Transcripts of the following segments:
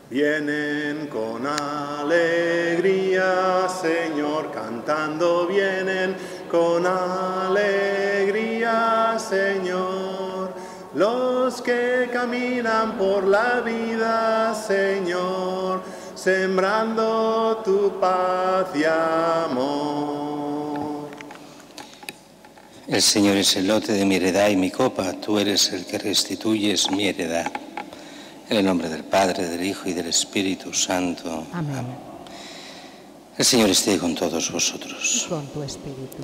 Vienen con alegría, Señor, cantando vienen con alegría, Señor. Los que caminan por la vida, Señor, sembrando tu paz y amor. El Señor es el lote de mi heredad y mi copa, tú eres el que restituyes mi heredad. En el nombre del Padre, del Hijo y del Espíritu Santo. Amén. El Señor esté con todos vosotros. Y con tu espíritu.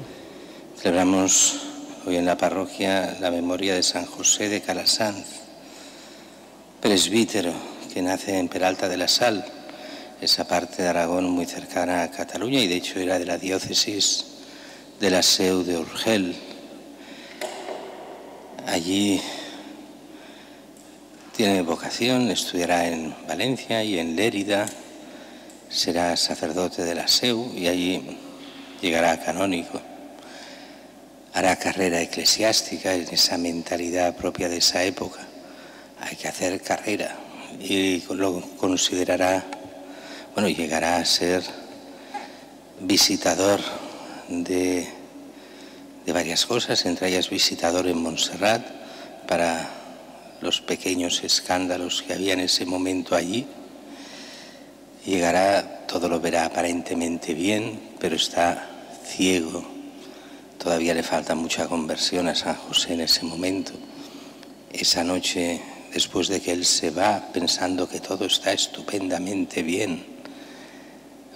Celebramos hoy en la parroquia la memoria de San José de Calasanz, presbítero que nace en Peralta de la Sal, esa parte de Aragón muy cercana a Cataluña, y de hecho era de la diócesis de la Seu de Urgel. Allí tiene vocación, estudiará en Valencia y en Lérida, será sacerdote de la Seu y allí llegará canónigo. Hará carrera eclesiástica en esa mentalidad propia de esa época. Hay que hacer carrera y lo considerará, bueno, llegará a ser visitador de varias cosas, entre ellas visitador en Montserrat para los pequeños escándalos que había en ese momento allí. Llegará, todo lo verá aparentemente bien, pero está ciego. Todavía le falta mucha conversión a San José en ese momento. Esa noche, después de que él se va pensando que todo está estupendamente bien,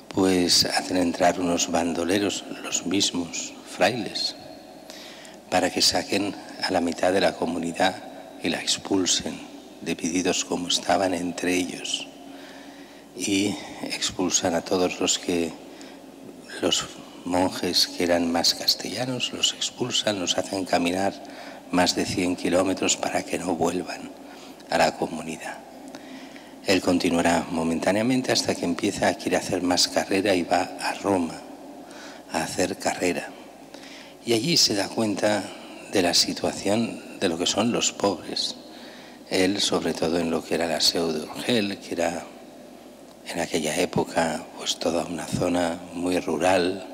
pues hacen entrar unos bandoleros, los mismos frailes, para que saquen a la mitad de la comunidad y la expulsen, divididos como estaban entre ellos, y expulsan a todos los monjes que eran más castellanos, los expulsan, los hacen caminar más de 100 kilómetros para que no vuelvan a la comunidad. Él continuará momentáneamente hasta que quiere hacer más carrera y va a Roma a hacer carrera. Y allí se da cuenta de la situación de lo que son los pobres. Él, sobre todo en lo que era la Seu de Urgel, que era en aquella época pues toda una zona muy rural,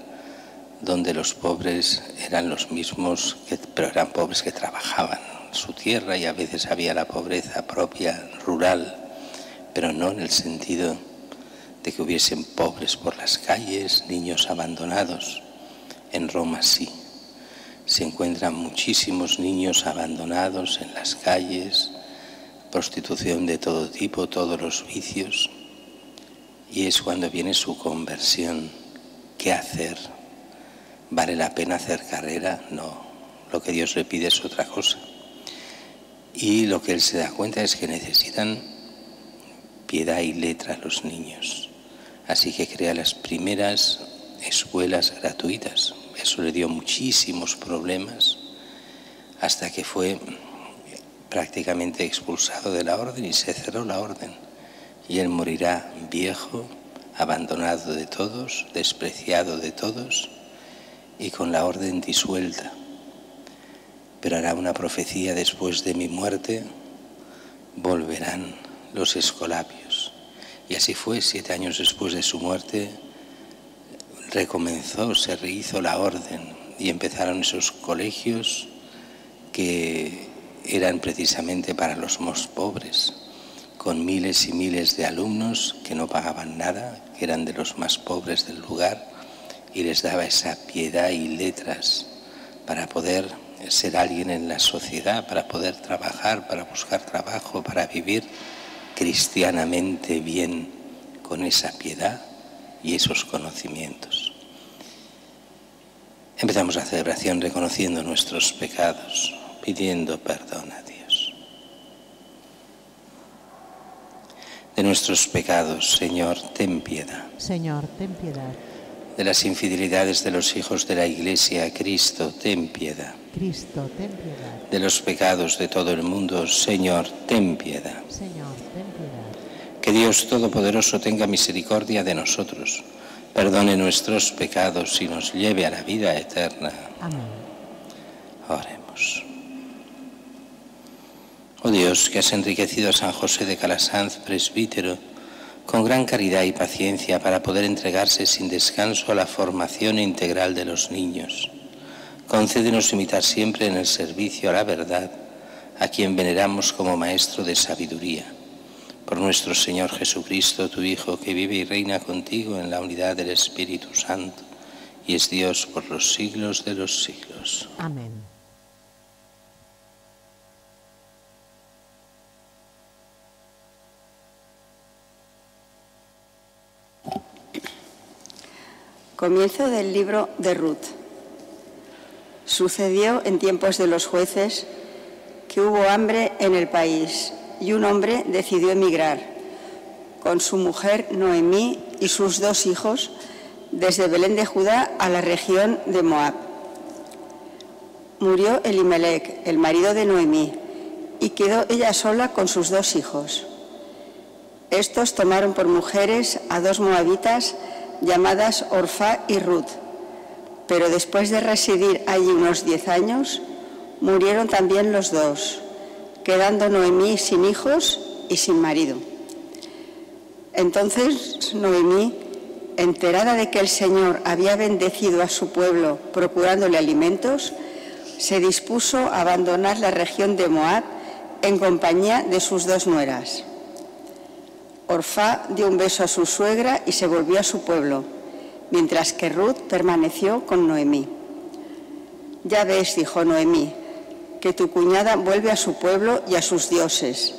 donde los pobres eran los mismos, pero eran pobres que trabajaban su tierra, y a veces había la pobreza propia rural, pero no en el sentido de que hubiesen pobres por las calles, niños abandonados. En Roma sí. Se encuentran muchísimos niños abandonados en las calles, prostitución de todo tipo, todos los vicios. Y es cuando viene su conversión. ¿Qué hacer? ¿Vale la pena hacer carrera? No. Lo que Dios le pide es otra cosa. Y lo que él se da cuenta es que necesitan piedad y letra los niños. Así que crea las primeras escuelas gratuitas. Eso le dio muchísimos problemas hasta que fue prácticamente expulsado de la orden y se cerró la orden. Y él morirá viejo, abandonado de todos, despreciado de todos y con la orden disuelta. Pero hará una profecía: después de mi muerte volverán los escolapios. Y así fue. 7 años después de su muerte recomenzó, se rehizo la orden y empezaron esos colegios que eran precisamente para los más pobres, con miles y miles de alumnos que no pagaban nada, que eran de los más pobres del lugar, y les daba esa piedad y letras para poder ser alguien en la sociedad, para poder trabajar, para buscar trabajo, para vivir cristianamente bien con esa piedad y esos conocimientos. Empezamos la celebración reconociendo nuestros pecados, pidiendo perdón a Dios. De nuestros pecados, Señor, ten piedad. Señor, ten piedad. De las infidelidades de los hijos de la Iglesia, Cristo, ten piedad. Cristo, ten piedad. De los pecados de todo el mundo, Señor, ten piedad. Señor, ten piedad. Que Dios Todopoderoso tenga misericordia de nosotros, perdone nuestros pecados y nos lleve a la vida eterna. Amén. Oremos. Oh Dios, que has enriquecido a San José de Calasanz, presbítero, con gran caridad y paciencia para poder entregarse sin descanso a la formación integral de los niños. Concédenos imitar siempre en el servicio a la verdad a quien veneramos como Maestro de sabiduría. Por nuestro Señor Jesucristo, tu Hijo, que vive y reina contigo en la unidad del Espíritu Santo, y es Dios por los siglos de los siglos. Amén. Comienzo del libro de Ruth. Sucedió en tiempos de los jueces que hubo hambre en el país y un hombre decidió emigrar con su mujer Noemí y sus 2 hijos desde Belén de Judá a la región de Moab. Murió Elimelec, el marido de Noemí, y quedó ella sola con sus 2 hijos. Estos tomaron por mujeres a 2 moabitas llamadas Orfá y Ruth, pero después de residir allí unos 10 años, murieron también los 2, quedando Noemí sin hijos y sin marido. Entonces Noemí, enterada de que el Señor había bendecido a su pueblo procurándole alimentos, se dispuso a abandonar la región de Moab en compañía de sus 2 nueras. Orfá dio un beso a su suegra y se volvió a su pueblo, mientras que Ruth permaneció con Noemí. Ya ves, dijo Noemí, que tu cuñada vuelve a su pueblo y a sus dioses.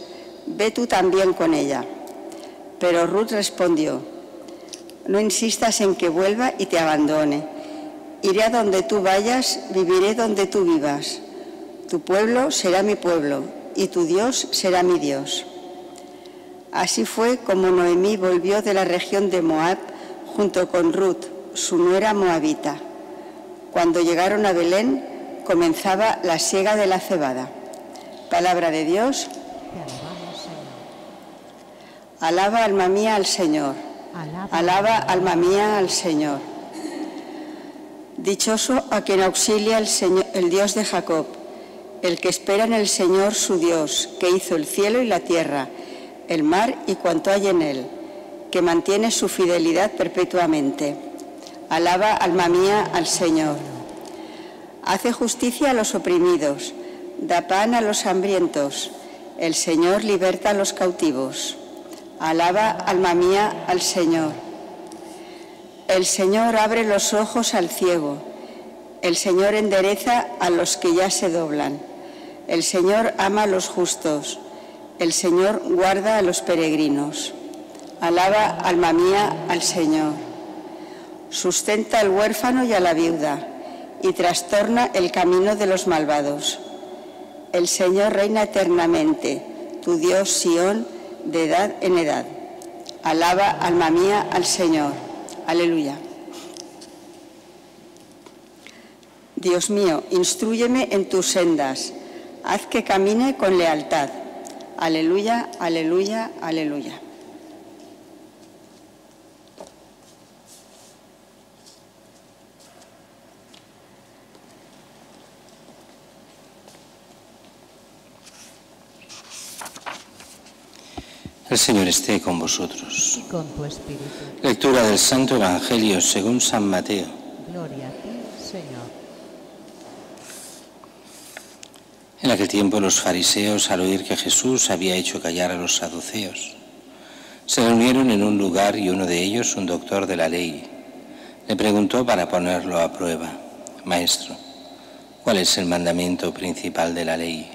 Ve tú también con ella. Pero Ruth respondió, no insistas en que vuelva y te abandone. Iré a donde tú vayas, viviré donde tú vivas. Tu pueblo será mi pueblo y tu Dios será mi Dios. Así fue como Noemí volvió de la región de Moab junto con Ruth, su nuera moabita. Cuando llegaron a Belén, comenzaba la siega de la cebada. Palabra de Dios. Te alabamos, Señor. Alaba, alma mía, al Señor. Alaba, alma mía, al Señor. Dichoso a quien auxilia el Señor, el Dios de Jacob, el que espera en el Señor su Dios, que hizo el cielo y la tierra, el mar y cuanto hay en él, que mantiene su fidelidad perpetuamente. Alaba, alma mía, al Señor. Hace justicia a los oprimidos, da pan a los hambrientos, el Señor liberta a los cautivos. Alaba, alma mía, al Señor. El Señor abre los ojos al ciego, el Señor endereza a los que ya se doblan. El Señor ama a los justos, el Señor guarda a los peregrinos. Alaba, alma mía, al Señor. Sustenta al huérfano y a la viuda, y trastorna el camino de los malvados. El Señor reina eternamente, tu Dios Sión, de edad en edad. Alaba, alma mía, al Señor. Aleluya. Dios mío, instrúyeme en tus sendas, haz que camine con lealtad. Aleluya, aleluya, aleluya. El Señor esté con vosotros. Y con tu espíritu. Lectura del Santo Evangelio según San Mateo. Gloria a ti, Señor. En aquel tiempo los fariseos, al oír que Jesús había hecho callar a los saduceos, se reunieron en un lugar y uno de ellos, un doctor de la ley, le preguntó para ponerlo a prueba: Maestro, ¿cuál es el mandamiento principal de la ley?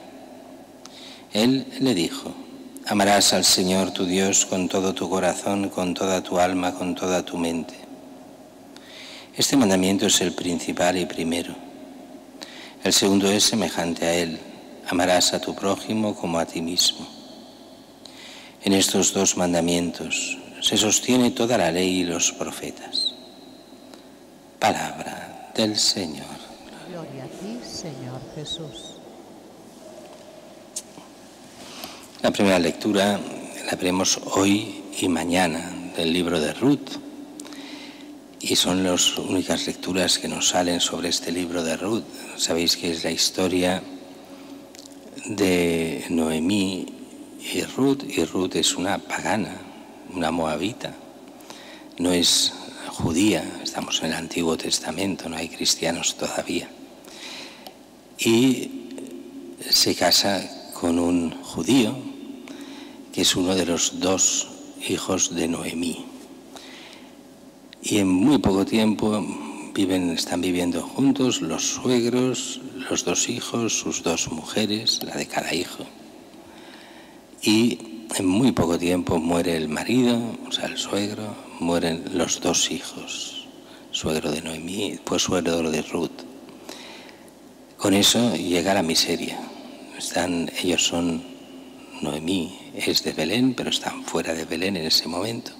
Él le dijo: amarás al Señor tu Dios con todo tu corazón, con toda tu alma, con toda tu mente. Este mandamiento es el principal y primero. El segundo es semejante a él: amarás a tu prójimo como a ti mismo. En estos 2 mandamientos se sostiene toda la ley y los profetas. Palabra del Señor. Gloria a ti, Señor Jesús. La primera lectura la veremos hoy y mañana del libro de Ruth, y son las únicas lecturas que nos salen sobre este libro de Ruth. Sabéis que es la historia de Noemí y Ruth es una pagana, una moabita, no es judía, estamos en el Antiguo Testamento, no hay cristianos todavía. Y se casa con un judío que es uno de los 2 hijos de Noemí. Y en muy poco tiempo están viviendo juntos los suegros, los 2 hijos, sus 2 mujeres, la de cada hijo. Y en muy poco tiempo muere el marido, o sea, el suegro, mueren los 2 hijos, suegro de Noemí, pues suegro de Ruth. Con eso llega la miseria. Ellos son, Noemí es de Belén, pero están fuera de Belén en ese momento.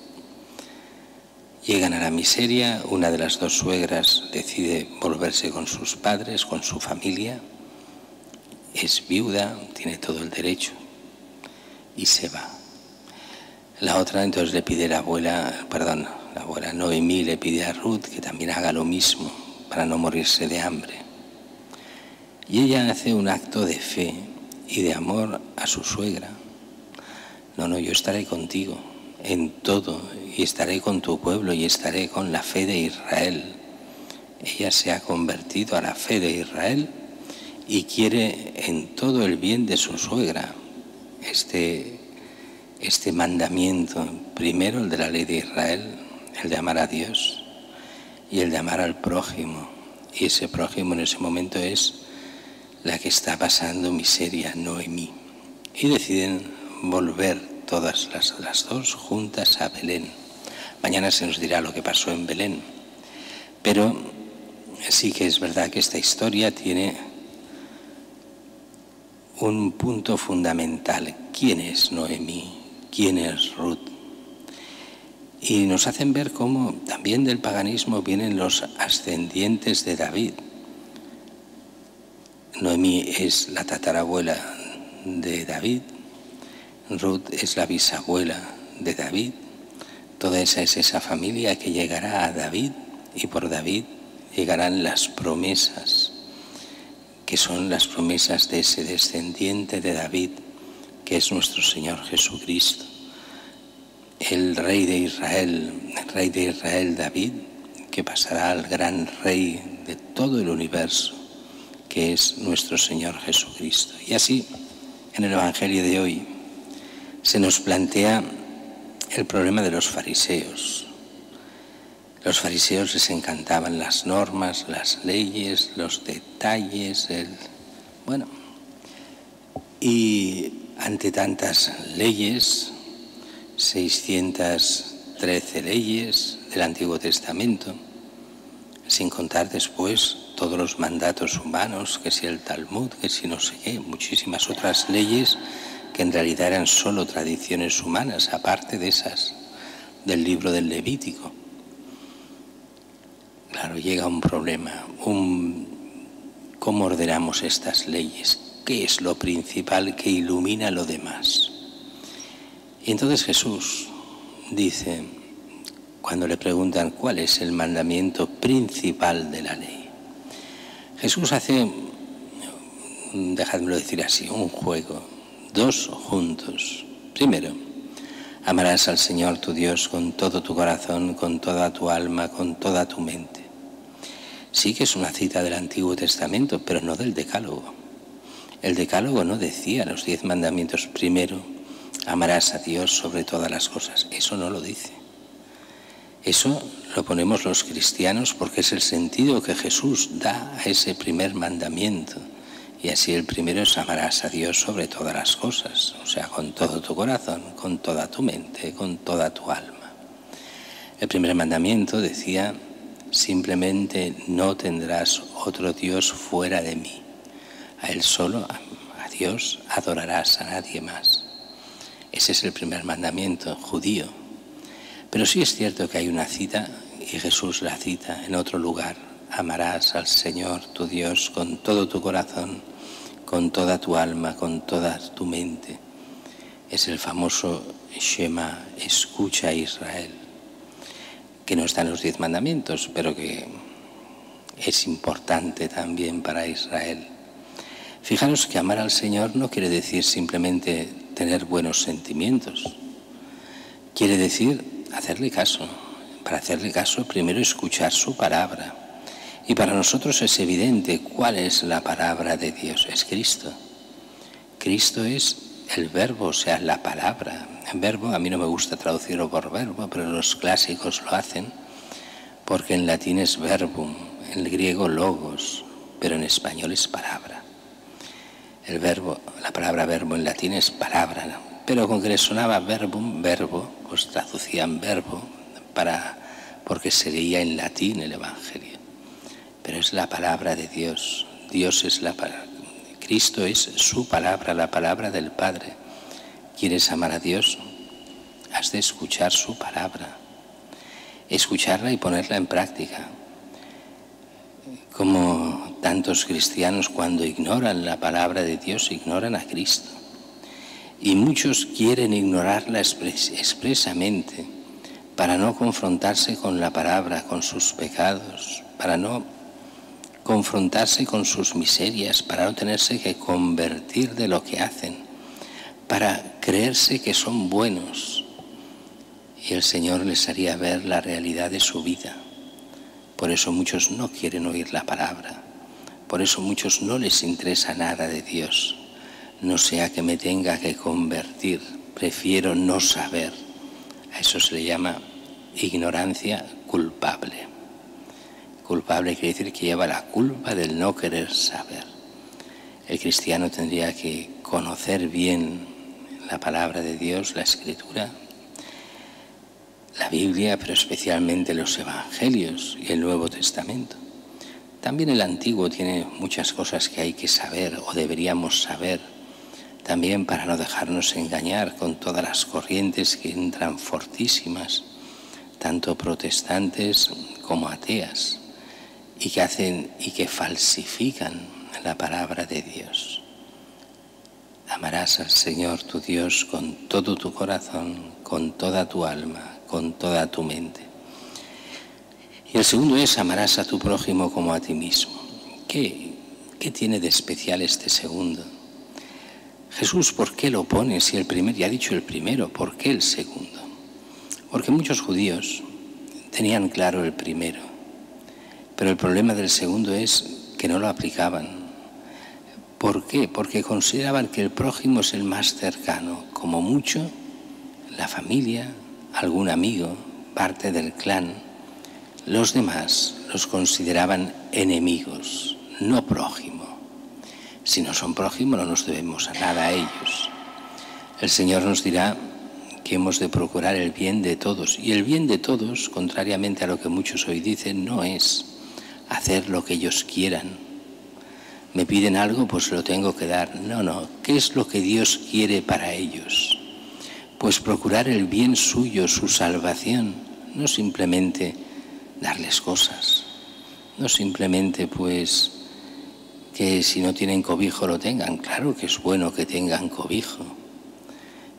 Llegan a la miseria, una de las 2 suegras decide volverse con sus padres, con su familia, es viuda, tiene todo el derecho y se va. La otra entonces le pide la abuela Noemí le pide a Ruth que también haga lo mismo para no morirse de hambre. Y ella hace un acto de fe y de amor a su suegra. No, yo estaré contigo en todo y estaré con tu pueblo y estaré con la fe de Israel. Ella se ha convertido a la fe de Israel y quiere en todo el bien de su suegra. Este mandamiento, primero el de la ley de Israel, el de amar a Dios y el de amar al prójimo. Y ese prójimo en ese momento es la que está pasando miseria, Noemí. Y deciden volver todas las 2 juntas a Belén. Mañana se nos dirá lo que pasó en Belén. Pero sí que es verdad que esta historia tiene un punto fundamental. ¿Quién es Noemí? ¿Quién es Ruth? Y nos hacen ver cómo también del paganismo vienen los ascendientes de David. Noemí es la tatarabuela de David, Ruth es la bisabuela de David. Toda esa es esa familia que llegará a David y por David llegarán las promesas, que son las promesas de ese descendiente de David, que es nuestro Señor Jesucristo. El rey de Israel David, que pasará al gran rey de todo el universo, que es nuestro Señor Jesucristo. Y así, en el Evangelio de hoy, se nos plantea el problema de los fariseos. Los fariseos les encantaban las normas, las leyes, los detalles, y ante tantas leyes, 613 leyes del Antiguo Testamento, sin contar después todos los mandatos humanos, que si el Talmud, que si no sé qué, muchísimas otras leyes que en realidad eran solo tradiciones humanas, aparte de esas del libro del Levítico. Claro, llega un problema, ¿cómo ordenamos estas leyes? ¿Qué es lo principal que ilumina lo demás? Y entonces Jesús dice, cuando le preguntan cuál es el mandamiento principal de la ley, Jesús hace, dejádmelo decir así, un juego, 2 juntos. Primero, amarás al Señor tu Dios con todo tu corazón, con toda tu alma, con toda tu mente. Sí que es una cita del Antiguo Testamento, pero no del Decálogo. El Decálogo no decía los 10 mandamientos. Primero, amarás a Dios sobre todas las cosas. Eso no lo dice. Eso lo ponemos los cristianos porque es el sentido que Jesús da a ese primer mandamiento. Y así el primero es amarás a Dios sobre todas las cosas, o sea, con todo tu corazón, con toda tu mente, con toda tu alma. El primer mandamiento decía simplemente no tendrás otro Dios fuera de mí. A Él solo, a Dios, adorarás, a nadie más. Ese es el primer mandamiento judío. Pero sí es cierto que hay una cita, y Jesús la cita en otro lugar. Amarás al Señor tu Dios con todo tu corazón, con toda tu alma, con toda tu mente. Es el famoso Shema, escucha Israel, que no está en los 10 mandamientos, pero que es importante también para Israel. Fijaros que amar al Señor no quiere decir simplemente tener buenos sentimientos. quiere decir hacerle caso. Para hacerle caso, primero escuchar su palabra. Y para nosotros es evidente cuál es la palabra de Dios. Es Cristo. Cristo es el verbo, o sea, la palabra. El verbo, a mí no me gusta traducirlo por verbo, pero los clásicos lo hacen, porque en latín es verbum, en el griego logos, pero en español es palabra. El verbo, la palabra verbo en latín es palabra, ¿no? Pero con que le sonaba verbum, verbo, pues traducían verbo porque se leía en latín el Evangelio. Pero es la palabra de Dios. Dios es la palabra. Cristo es su palabra, la palabra del Padre. ¿Quieres amar a Dios? Has de escuchar su palabra. Escucharla y ponerla en práctica. Como tantos cristianos cuando ignoran la palabra de Dios, ignoran a Cristo. Y muchos quieren ignorarla expresamente para no confrontarse con la palabra, con sus pecados, para no confrontarse con sus miserias, para no tenerse que convertir de lo que hacen, para creerse que son buenos. Y el Señor les haría ver la realidad de su vida. Por eso muchos no quieren oír la palabra. Por eso muchos no les interesa nada de Dios. No sea que me tenga que convertir, prefiero no saber. A eso se le llama ignorancia culpable. Culpable quiere decir que lleva la culpa del no querer saber. El cristiano tendría que conocer bien la palabra de Dios, la Escritura, la Biblia, pero especialmente los Evangelios y el Nuevo Testamento. También el Antiguo tiene muchas cosas que hay que saber o deberíamos saber, también para no dejarnos engañar con todas las corrientes que entran fortísimas, tanto protestantes como ateas, y que hacen y que falsifican la palabra de Dios. Amarás al Señor tu Dios con todo tu corazón, con toda tu alma, con toda tu mente. Y el segundo es amarás a tu prójimo como a ti mismo. ¿Qué tiene de especial este segundo? Jesús, ¿por qué lo pone? Si el primero, ya ha dicho el primero, ¿por qué el segundo? Porque muchos judíos tenían claro el primero, pero el problema del segundo es que no lo aplicaban. ¿Por qué? Porque consideraban que el prójimo es el más cercano, como mucho la familia, algún amigo, parte del clan. Los demás los consideraban enemigos, no prójimo. Si no son prójimo, no nos debemos a nada a ellos. El Señor nos dirá que hemos de procurar el bien de todos. Y el bien de todos, contrariamente a lo que muchos hoy dicen, no es hacer lo que ellos quieran. Me piden algo, pues lo tengo que dar. No. ¿Qué es lo que Dios quiere para ellos? Pues procurar el bien suyo, su salvación. No simplemente darles cosas. No simplemente, pues, que si no tienen cobijo lo tengan. Claro que es bueno que tengan cobijo.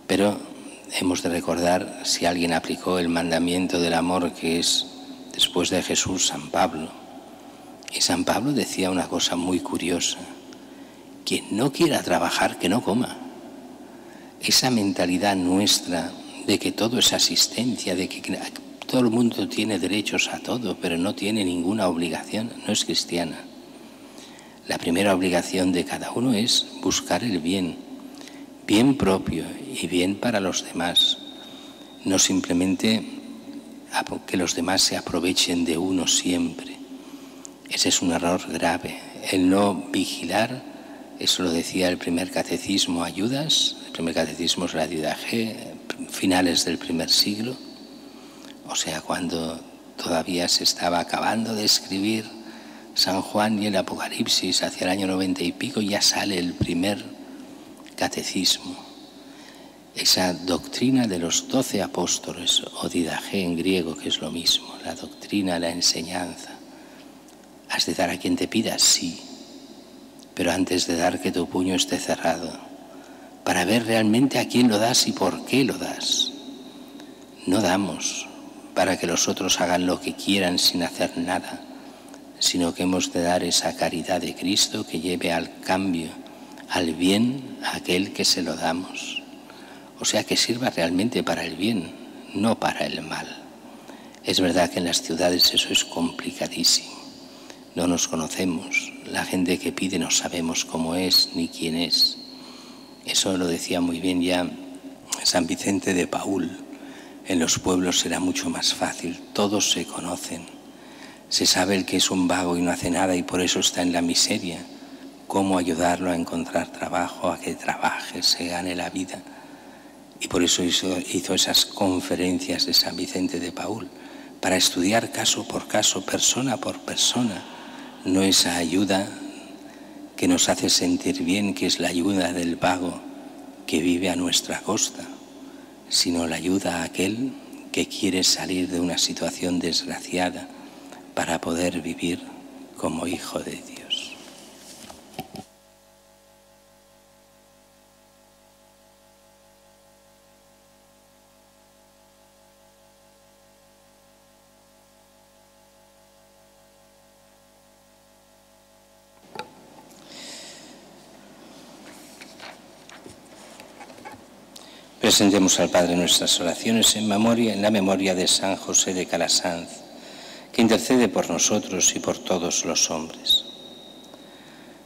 Pero hemos de recordar si alguien aplicó el mandamiento del amor que es después de Jesús, San Pablo. Y San Pablo decía una cosa muy curiosa. Quien no quiera trabajar, que no coma. Esa mentalidad nuestra de que todo es asistencia, de que todo el mundo tiene derechos a todo, pero no tiene ninguna obligación, no es cristiana. La primera obligación de cada uno es buscar el bien, bien propio y bien para los demás. No simplemente que los demás se aprovechen de uno siempre. Ese es un error grave. El no vigilar, eso lo decía el primer catecismo a Judas, el primer catecismo es la Diuda G, finales del primer siglo, o sea, cuando todavía se estaba acabando de escribir San Juan y el Apocalipsis, hacia el año 90 y pico, ya sale el primer catecismo. Esa doctrina de los 12 apóstoles, o didaje en griego, que es lo mismo, la doctrina, la enseñanza. ¿Has de dar a quien te pida? Sí, pero antes de dar que tu puño esté cerrado, para ver realmente a quién lo das y por qué lo das. No damos para que los otros hagan lo que quieran sin hacer nada, sino que hemos de dar esa caridad de Cristo que lleve al cambio, al bien a aquel que se lo damos. O sea, que sirva realmente para el bien, no para el mal. Es verdad que en las ciudades eso es complicadísimo. No nos conocemos, la gente que pide no sabemos cómo es ni quién es. Eso lo decía muy bien ya San Vicente de Paúl. En los pueblos será mucho más fácil, todos se conocen. Se sabe el que es un vago y no hace nada y por eso está en la miseria. Cómo ayudarlo a encontrar trabajo, a que trabaje, se gane la vida. Y por eso hizo esas conferencias de San Vicente de Paúl, para estudiar caso por caso, persona por persona, no esa ayuda que nos hace sentir bien, que es la ayuda del vago que vive a nuestra costa, sino la ayuda a aquel que quiere salir de una situación desgraciada para poder vivir como hijo de Dios. Presentemos al Padre nuestras oraciones en la memoria de San José de Calasanz, que intercede por nosotros y por todos los hombres.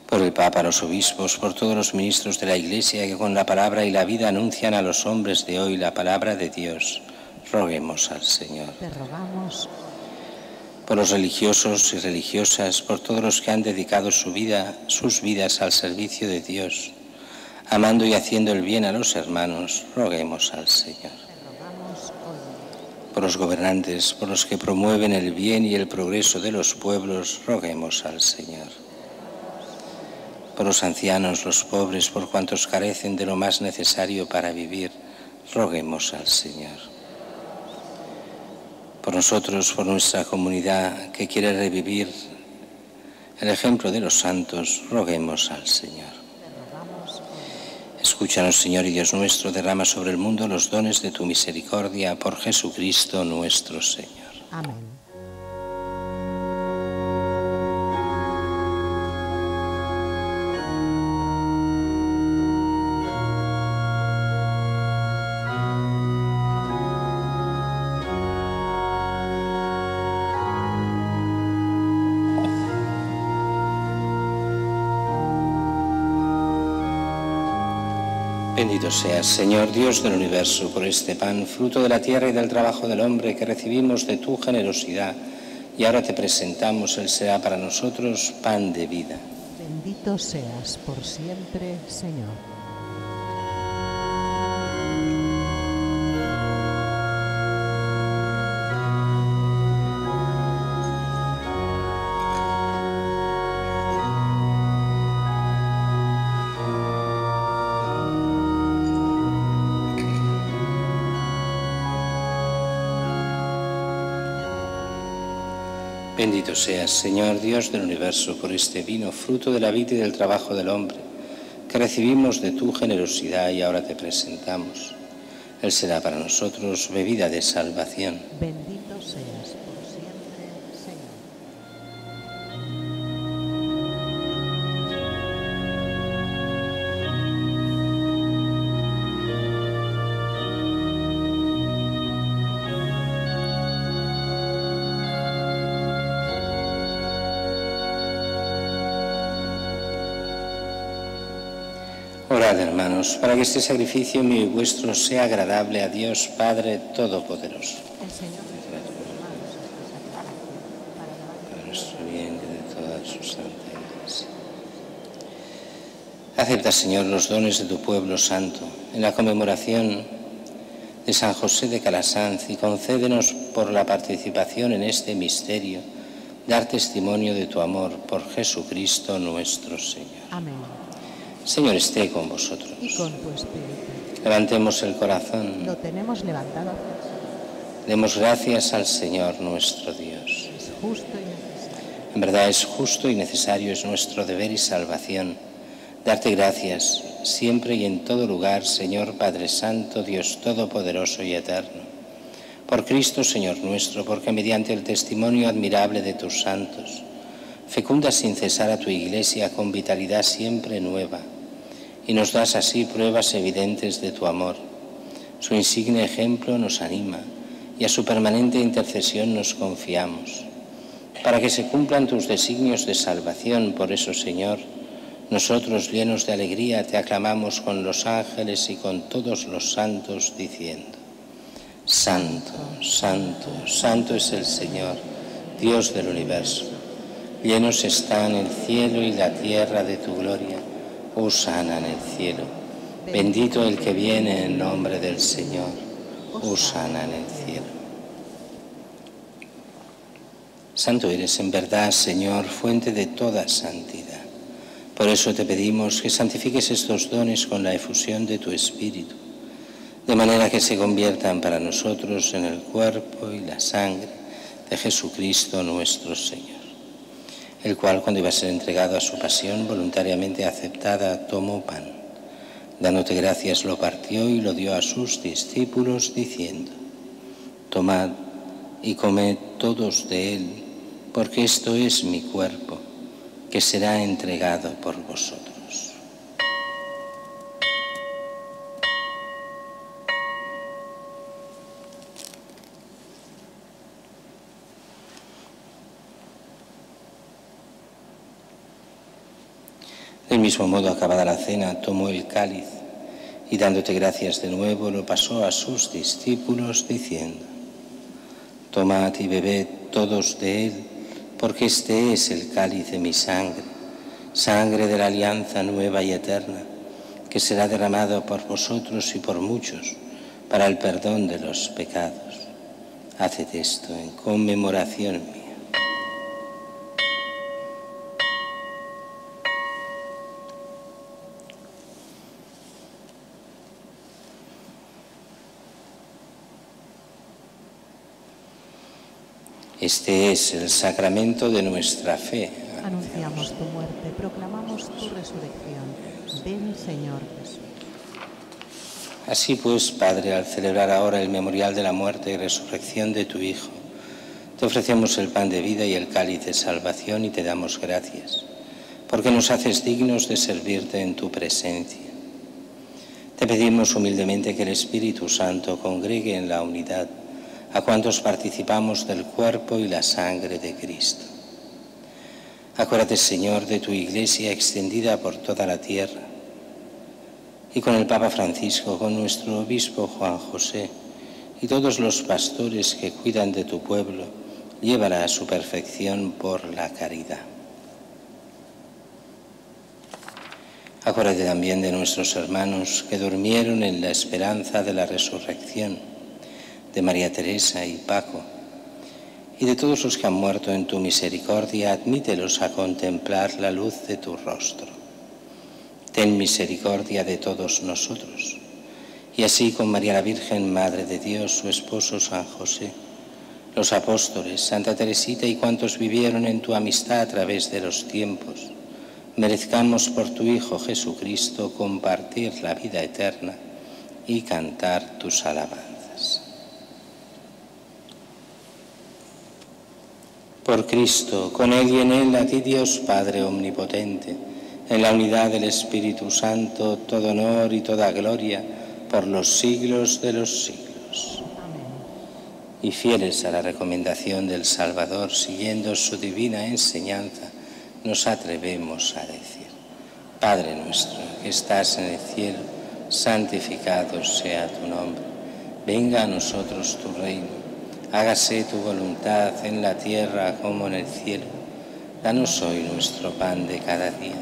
Por el Papa, los obispos, por todos los ministros de la Iglesia que con la palabra y la vida anuncian a los hombres de hoy la palabra de Dios, roguemos al Señor. Te rogamos. Por los religiosos y religiosas, por todos los que han dedicado sus vidas al servicio de Dios, amando y haciendo el bien a los hermanos, roguemos al Señor. Por los gobernantes, por los que promueven el bien y el progreso de los pueblos, roguemos al Señor. Por los ancianos, los pobres, por cuantos carecen de lo más necesario para vivir, roguemos al Señor. Por nosotros, por nuestra comunidad que quiere revivir el ejemplo de los santos, roguemos al Señor. Escúchanos, Señor y Dios nuestro, derrama sobre el mundo los dones de tu misericordia por Jesucristo nuestro Señor. Amén. Bendito seas, Señor Dios del universo, por este pan, fruto de la tierra y del trabajo del hombre que recibimos de tu generosidad, y ahora te presentamos, Él será para nosotros pan de vida. Bendito seas por siempre, Señor. Bendito seas, Señor Dios del universo, por este vino, fruto de la vida y del trabajo del hombre, que recibimos de tu generosidad y ahora te presentamos. Él será para nosotros bebida de salvación. Bendito seas por siempre, Señor. Orad, hermanos, para que este sacrificio mío y vuestro sea agradable a Dios Padre Todopoderoso. El Señor nos da sus manos este sacrificio Para nuestro bien y de toda su santa Iglesia. Acepta, Señor, los dones de tu pueblo santo en la conmemoración de San José de Calasanz y concédenos por la participación en este misterio dar testimonio de tu amor por Jesucristo nuestro Señor. Amén. Señor, esté con vosotros. Y con tu espíritu. Levantemos el corazón. Lo tenemos levantado. Demos gracias al Señor nuestro Dios. Es justo y necesario. En verdad es justo y necesario, es nuestro deber y salvación. Darte gracias siempre y en todo lugar, Señor Padre Santo, Dios Todopoderoso y Eterno. Por Cristo, Señor nuestro, porque mediante el testimonio admirable de tus santos, fecundas sin cesar a tu Iglesia con vitalidad siempre nueva, y nos das así pruebas evidentes de tu amor. Su insigne ejemplo nos anima y a su permanente intercesión nos confiamos. Para que se cumplan tus designios de salvación, por eso, Señor, nosotros, llenos de alegría, te aclamamos con los ángeles y con todos los santos, diciendo: Santo, santo, santo es el Señor, Dios del universo. Llenos están el cielo y la tierra de tu gloria. Hosana en el cielo. Bendito el que viene en nombre del Señor. Hosana en el cielo. Santo eres en verdad, Señor, fuente de toda santidad. Por eso te pedimos que santifiques estos dones con la efusión de tu Espíritu, de manera que se conviertan para nosotros en el cuerpo y la sangre de Jesucristo nuestro Señor, el cual, cuando iba a ser entregado a su pasión voluntariamente aceptada, tomó pan. Dándote gracias, lo partió y lo dio a sus discípulos, diciendo: Tomad y comed todos de él, porque esto es mi cuerpo, que será entregado por vosotros. Del mismo modo, acabada la cena, tomó el cáliz y, dándote gracias de nuevo, lo pasó a sus discípulos, diciendo: Tomad y bebed todos de él, porque este es el cáliz de mi sangre, sangre de la alianza nueva y eterna, que será derramado por vosotros y por muchos para el perdón de los pecados. Haced esto en conmemoración mía. Este es el sacramento de nuestra fe. Anunciamos tu muerte, proclamamos tu resurrección. Ven, Señor Jesús. Así pues, Padre, al celebrar ahora el memorial de la muerte y resurrección de tu Hijo, te ofrecemos el pan de vida y el cáliz de salvación y te damos gracias, porque nos haces dignos de servirte en tu presencia. Te pedimos humildemente que el Espíritu Santo congregue en la unidad a cuantos participamos del cuerpo y la sangre de Cristo. Acuérdate, Señor, de tu Iglesia extendida por toda la tierra, y con el Papa Francisco, con nuestro obispo Juan José y todos los pastores que cuidan de tu pueblo, llévala a su perfección por la caridad. Acuérdate también de nuestros hermanos que durmieron en la esperanza de la resurrección, de María Teresa y Paco, y de todos los que han muerto en tu misericordia, admítelos a contemplar la luz de tu rostro. Ten misericordia de todos nosotros, y así con María la Virgen, Madre de Dios, su esposo San José, los apóstoles, Santa Teresita y cuantos vivieron en tu amistad a través de los tiempos, merezcamos por tu Hijo Jesucristo compartir la vida eterna y cantar tus alabanzas. Por Cristo, con Él y en Él, a ti Dios Padre Omnipotente, en la unidad del Espíritu Santo, todo honor y toda gloria por los siglos de los siglos. Amén. Y fieles a la recomendación del Salvador, siguiendo su divina enseñanza, nos atrevemos a decir: Padre nuestro que estás en el cielo, santificado sea tu nombre. Venga a nosotros tu reino. Hágase tu voluntad en la tierra como en el cielo. Danos hoy nuestro pan de cada día.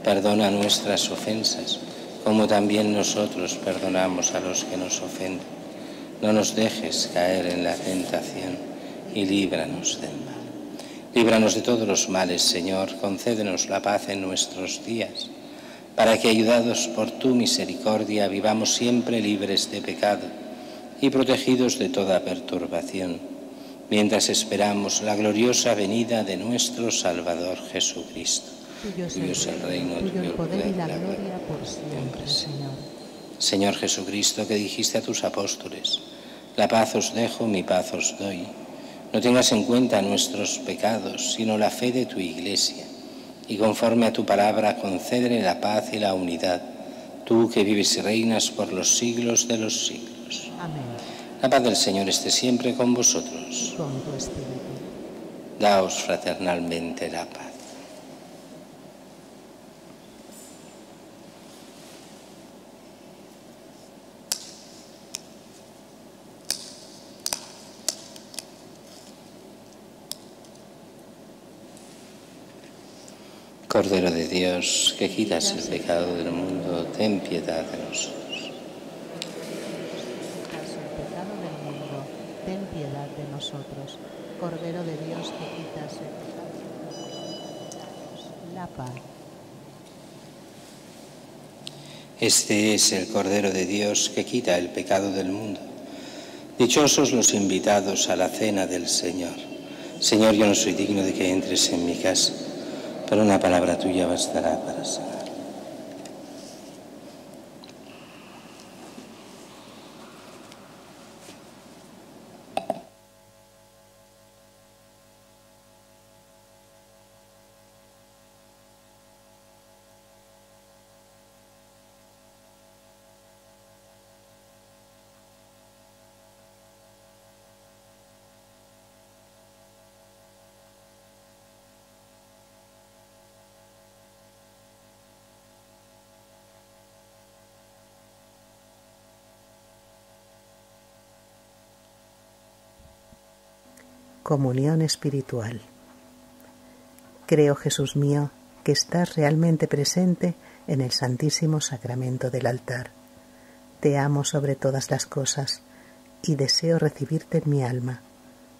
Perdona nuestras ofensas, como también nosotros perdonamos a los que nos ofenden. No nos dejes caer en la tentación y líbranos del mal. Líbranos de todos los males, Señor. Concédenos la paz en nuestros días, para que, ayudados por tu misericordia, vivamos siempre libres de pecado y protegidos de toda perturbación, mientras esperamos la gloriosa venida de nuestro Salvador Jesucristo. Tuyo es el reino, tuyo el poder y la gloria por siempre, Señor. Señor Jesucristo, que dijiste a tus apóstoles: la paz os dejo, mi paz os doy. No tengas en cuenta nuestros pecados, sino la fe de tu Iglesia, y conforme a tu palabra concédele la paz y la unidad, tú que vives y reinas por los siglos de los siglos. Amén. La paz del Señor esté siempre con vosotros. Con tu espíritu. Daos fraternalmente la paz. Cordero de Dios, que quitas el pecado del mundo, ten piedad de nosotros. Quitas el pecado del mundo, ten piedad de nosotros. Cordero de Dios, que quitas el pecado del mundo, danos la paz. Este es el Cordero de Dios que quita el pecado del mundo. Dichosos los invitados a la cena del Señor. Señor, yo no soy digno de que entres en mi casa, pero una palabra tuya bastará para sanar. Comunión espiritual. Creo, Jesús mío, que estás realmente presente en el Santísimo Sacramento del altar. Te amo sobre todas las cosas y deseo recibirte en mi alma,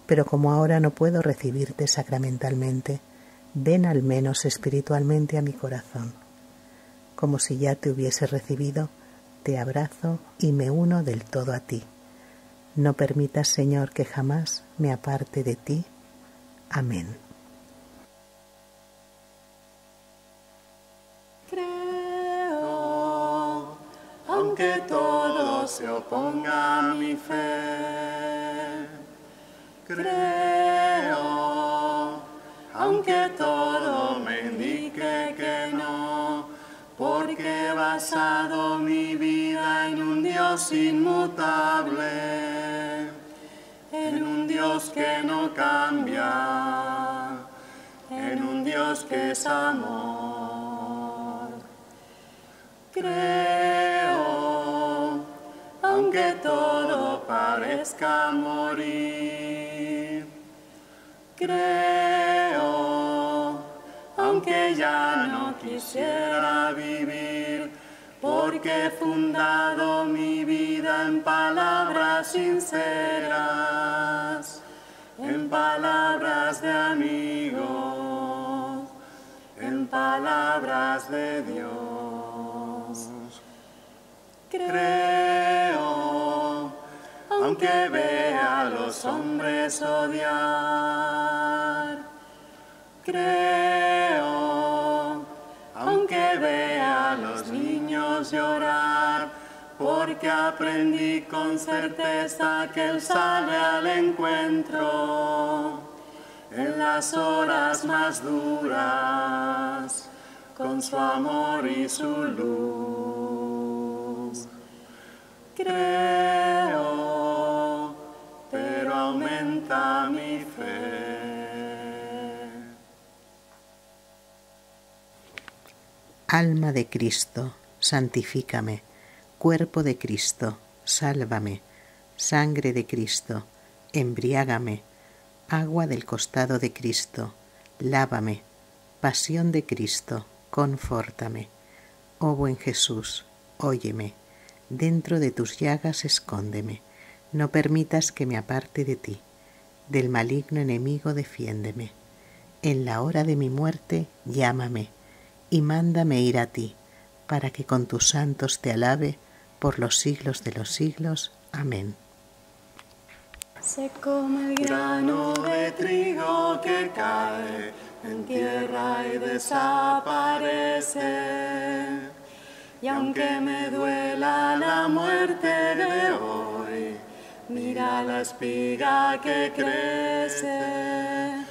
pero como ahora no puedo recibirte sacramentalmente, ven al menos espiritualmente a mi corazón. Como si ya te hubiese recibido, te abrazo y me uno del todo a ti. No permitas, Señor, que jamás me aparte de ti. Amén. Creo, aunque todo se oponga a mi fe. Creo, aunque todo me indique que no, porque he basado mi vida en un Dios inmutable. En un Dios que no cambia, en un Dios que es amor. Creo, aunque todo parezca morir. Creo, aunque ya no quisiera vivir, porque he fundado mi vida en palabras sinceras, en palabras de amigos, en palabras de Dios. Creo, aunque vea a los hombres odiar. Creo, aunque vea a los niños llorar, porque aprendí con certeza que Él sale al encuentro en las horas más duras, con su amor y su luz. Creo, pero aumenta mi fe. Alma de Cristo, santifícame. Cuerpo de Cristo, sálvame. Sangre de Cristo, embriágame. Agua del costado de Cristo, lávame. Pasión de Cristo, confórtame. Oh buen Jesús, óyeme. Dentro de tus llagas escóndeme. No permitas que me aparte de ti. Del maligno enemigo defiéndeme. En la hora de mi muerte, llámame. Y mándame ir a ti, para que con tus santos te alabe por los siglos de los siglos. Amén. Se come el grano de trigo que cae en tierra y desaparece. Y aunque me duela la muerte de hoy, mira la espiga que crece.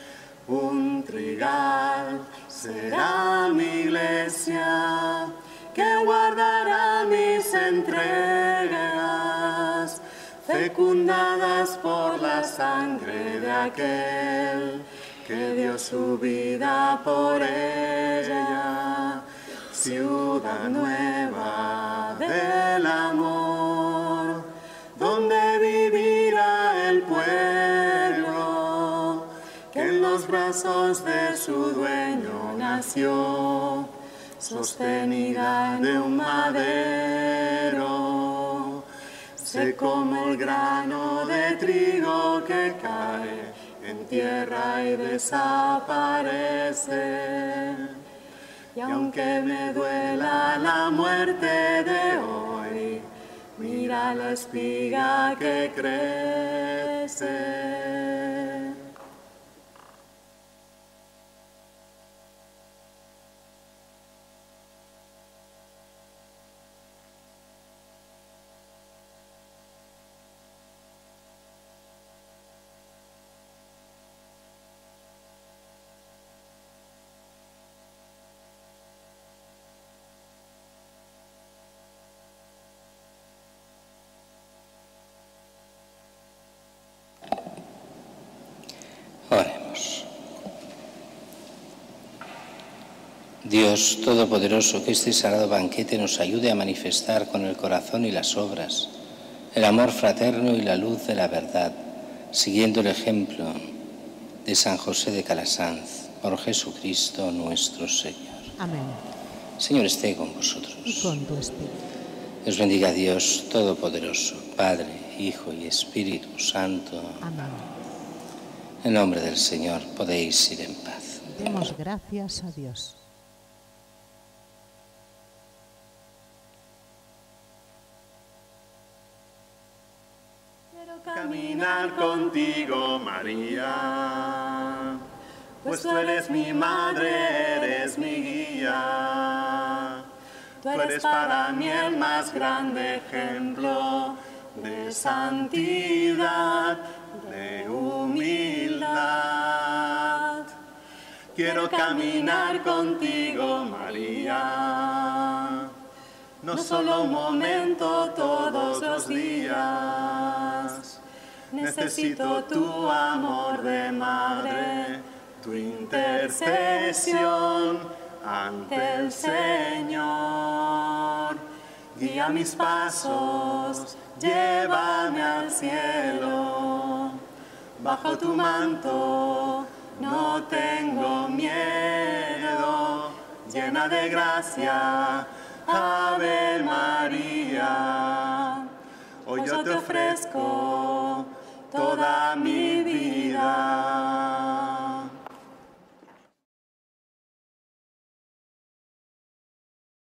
Un trigal será mi iglesia, que guardará mis entregas, fecundadas por la sangre de aquel que dio su vida por ella, ciudad nueva del amor, donde vivirá el pueblo que en los brazos de su dueño nació, sostenida de un madero. Sé como el grano de trigo que cae en tierra y desaparece. Y aunque me duela la muerte de hoy, mira la espiga que crece. Oremos. Dios Todopoderoso, que este sagrado banquete nos ayude a manifestar con el corazón y las obras el amor fraterno y la luz de la verdad, siguiendo el ejemplo de San José de Calasanz, por Jesucristo nuestro Señor. Amén. Señor, esté con vosotros. Y con tu espíritu. Os bendiga Dios Todopoderoso, Padre, Hijo y Espíritu Santo. Amén. En nombre del Señor podéis ir en paz. Demos gracias a Dios. Quiero caminar contigo, María, pues tú eres mi madre, eres mi guía. Tú eres para mí el más grande ejemplo de santidad, de humildad. Quiero caminar contigo, María, no solo un momento, todos los días. Necesito tu amor de madre, tu intercesión ante el Señor. Guía mis pasos, llévame al cielo. Bajo tu manto no tengo miedo. Llena de gracia, Ave María. Hoy yo te ofrezco toda mi vida.